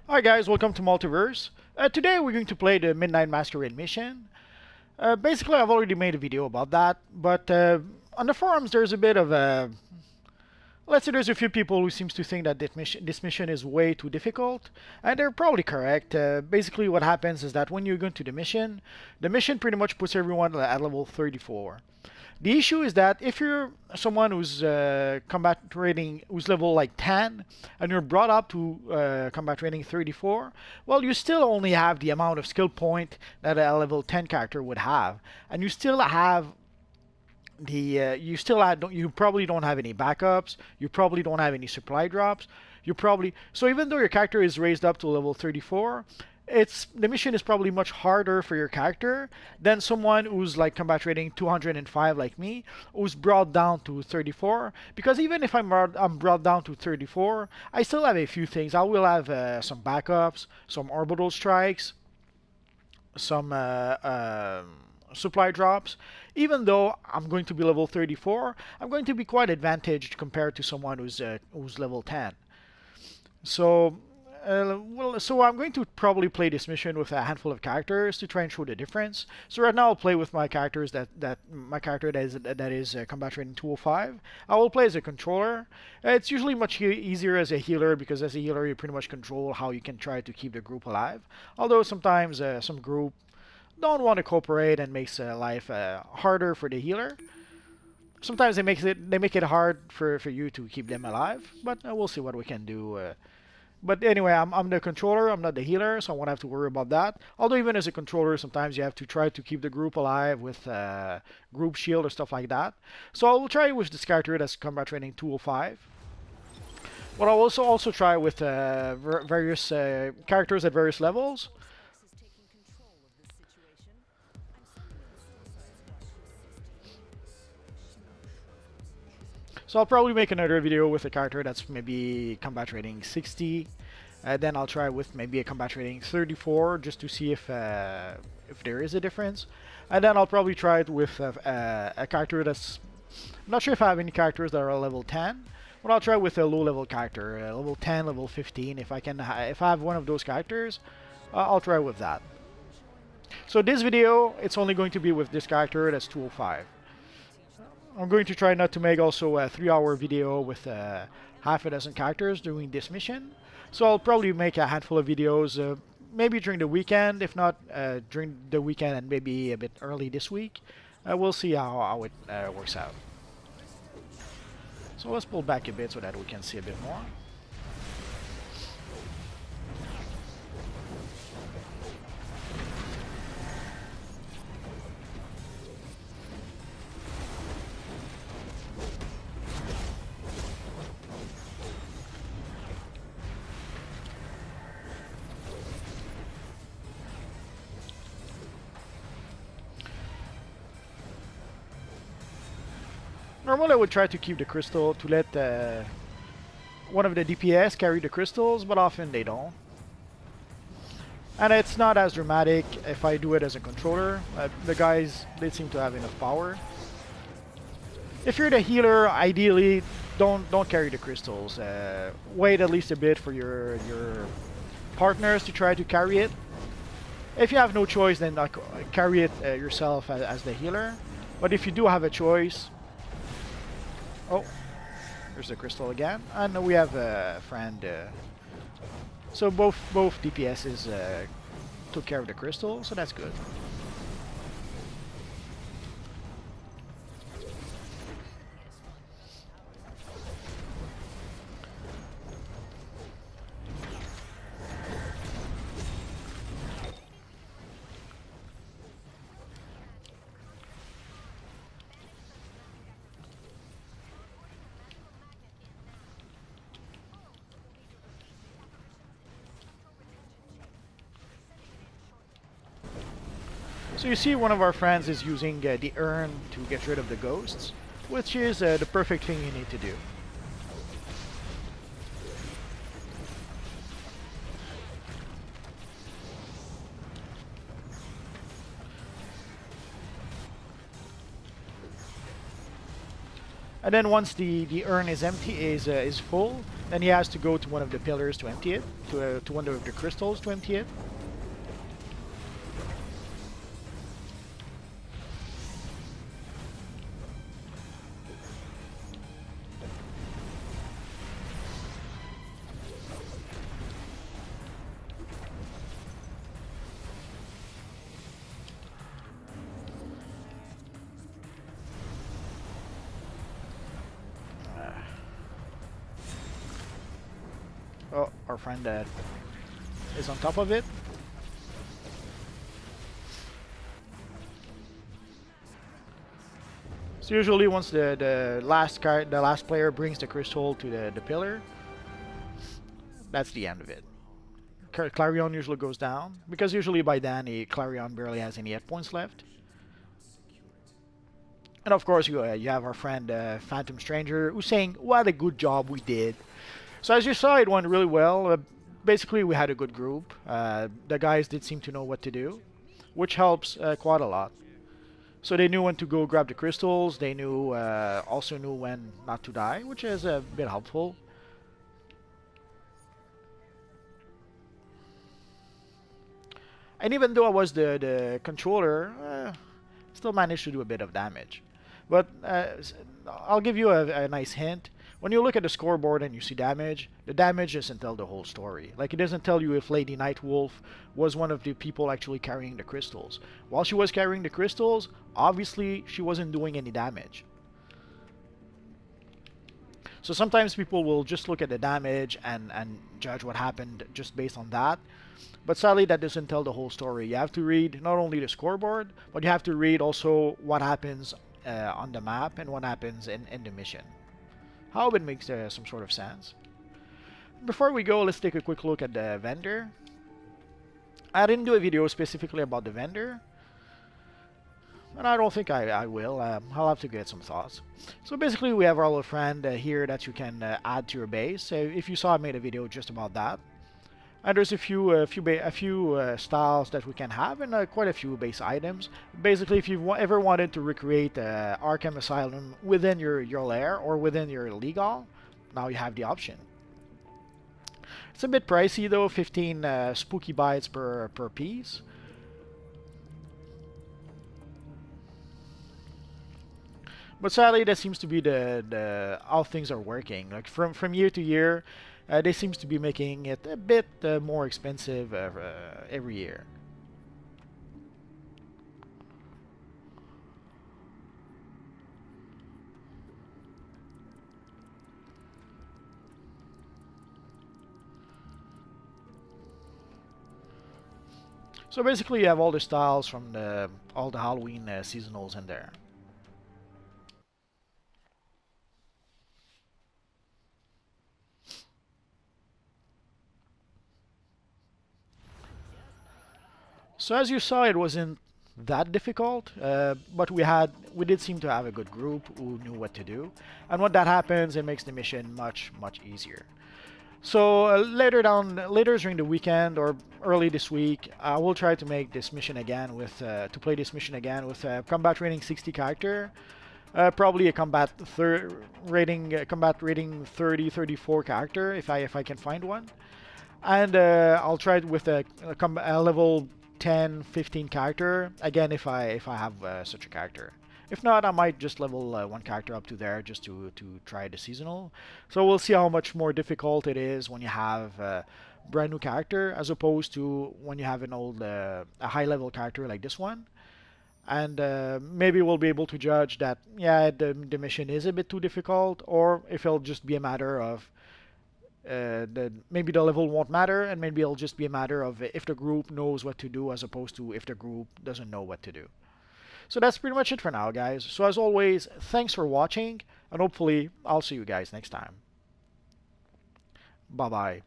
Hi guys, welcome to Multiverse. Today we're going to play the Midnight Masquerade mission. Basically, I've already made a video about that, but on the forums there's a bit of a... Let's say there's a few people who seems to think that this mission is way too difficult, and they're probably correct. Basically what happens is that when you go into the mission pretty much puts everyone at level 34. The issue is that if you're someone who's combat rating who's level like 10 and you're brought up to combat rating 34, well, you still only have the amount of skill point that a level 10 character would have, and you still have you probably don't have any backups, you probably don't have any supply drops, so even though your character is raised up to level 34, the mission is probably much harder for your character than someone who's like combat rating 205 like me, who's brought down to 34. Because even if I'm brought down to 34, I still have a few things. I will have some backups, some orbital strikes, some supply drops. Even though I'm going to be level 34, I'm going to be quite advantaged compared to someone who's level 10. So, so I'm going to probably play this mission with a handful of characters to try and show the difference. So right now I'll play with my characters my character that is combat rating 205. I will play as a controller. It's usually much easier as a healer because as a healer you pretty much control how you can try to keep the group alive. Although sometimes some group don't want to cooperate and makes life harder for the healer. Sometimes they make it hard for you to keep them alive, but we'll see what we can do. But anyway, I'm the controller, I'm not the healer, so I won't have to worry about that. Although even as a controller, sometimes you have to try to keep the group alive with group shield or stuff like that. So I will try with this character that's combat training 205. But I'll also try with various characters at various levels. So I'll probably make another video with a character that's maybe combat rating 60. Then I'll try with maybe a combat rating 34 just to see if there is a difference. And then I'll probably try it with a character that's... I'm not sure if I have any characters that are level 10. But I'll try with a low level character, level 10, level 15. If I have one of those characters, I'll try with that. So this video, it's only going to be with this character that's 205. I'm going to try not to make also a 3-hour video with half a dozen characters doing this mission. So I'll probably make a handful of videos, maybe during the weekend, if not during the weekend and maybe a bit early this week. We'll see how it works out. So let's pull back a bit so that we can see a bit more. Normally I would try to keep the crystal to let one of the DPS carry the crystals, but often they don't. And it's not as dramatic if I do it as a controller. The guys, they seem to have enough power. If you're the healer, ideally don't carry the crystals. Wait at least a bit for your partners to try to carry it. If you have no choice, then carry it yourself as the healer. But if you do have a choice... Oh, there's the crystal again, and we have a friend. So both DPSs took care of the crystal, so that's good. So you see one of our friends is using the urn to get rid of the ghosts, which is the perfect thing you need to do. And then once the urn is empty, is full, then he has to go to one of the pillars to empty it, to one of the crystals to empty it. Oh, our friend is on top of it. So usually once the last player brings the crystal to the pillar, that's the end of it. Clarion usually goes down, because usually by then Clarion barely has any hit points left. And of course you have our friend Phantom Stranger, who's saying, what a good job we did. So as you saw, it went really well. Basically, we had a good group. The guys did seem to know what to do, which helps quite a lot. So they knew when to go grab the crystals. They knew also knew when not to die, which is a bit helpful. And even though I was the controller, still managed to do a bit of damage. But I'll give you a nice hint. When you look at the scoreboard and you see damage, the damage doesn't tell the whole story. Like, it doesn't tell you if Lady Nightwolf was one of the people actually carrying the crystals. While she was carrying the crystals, obviously she wasn't doing any damage. So sometimes people will just look at the damage and judge what happened just based on that. But sadly, that doesn't tell the whole story. You have to read not only the scoreboard, but you have to read also what happens on the map and what happens in the mission. I hope it makes some sort of sense. Before we go, let's take a quick look at the vendor. I didn't do a video specifically about the vendor, and I don't think I will. I'll have to get some thoughts. So basically, we have our little friend here that you can add to your base. If you saw, I made a video just about that. And there's a few styles that we can have, and quite a few base items. Basically, if you've ever wanted to recreate Arkham Asylum within your lair or within your legal, now you have the option. It's a bit pricey though, 15 spooky bytes per piece. But sadly, that seems to be the how things are working. Like from year to year. They seems to be making it a bit more expensive every year. So basically, you have all the styles from all the Halloween seasonals in there. So as you saw, it wasn't that difficult, but we did seem to have a good group who knew what to do, and when that happens, it makes the mission much easier. So later during the weekend or early this week, I will try to make this mission again with play this mission again with combat rating 60 character, probably a combat rating 30-34 character if I can find one, and I'll try it with a level 10-15 character again if I have such a character. If not, I might just level one character up to there just to try the seasonal. So we'll see how much more difficult it is when you have a brand new character as opposed to when you have an old a high level character like this one. And maybe we'll be able to judge that, yeah, the mission is a bit too difficult, or if it'll just be a matter of maybe the level won't matter, and maybe it'll just be a matter of if the group knows what to do as opposed to if the group doesn't know what to do. So that's pretty much it for now, guys. So as always, thanks for watching, and hopefully I'll see you guys next time. Bye bye.